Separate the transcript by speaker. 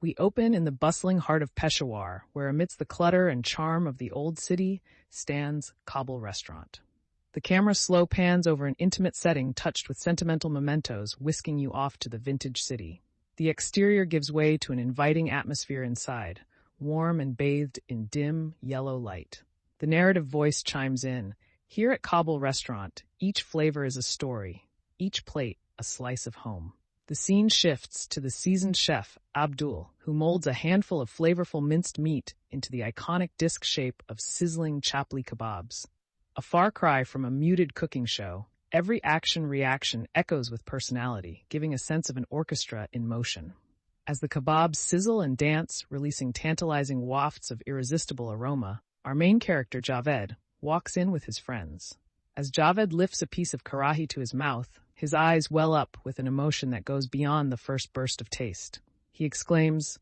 Speaker 1: We open in the bustling heart of Peshawar, where amidst the clutter and charm of the old city stands Kabul Restaurant. The camera slow pans over an intimate setting touched with sentimental mementos, whisking you off to the vintage city. The exterior gives way to an inviting atmosphere inside, warm and bathed in dim, yellow light. The narrative voice chimes in. Here at Kabul Restaurant, each flavor is a story, each plate a slice of home. The scene shifts to the seasoned chef, Abdul, who molds a handful of flavorful minced meat into the iconic disc shape of sizzling chapli kebabs. A far cry from a muted cooking show, every action-reaction echoes with personality, giving a sense of an orchestra in motion. As the kebabs sizzle and dance, releasing tantalizing wafts of irresistible aroma, our main character, Javed, walks in with his friends. As Javed lifts a piece of karahi to his mouth, his eyes well up with an emotion that goes beyond the first burst of taste. He exclaims,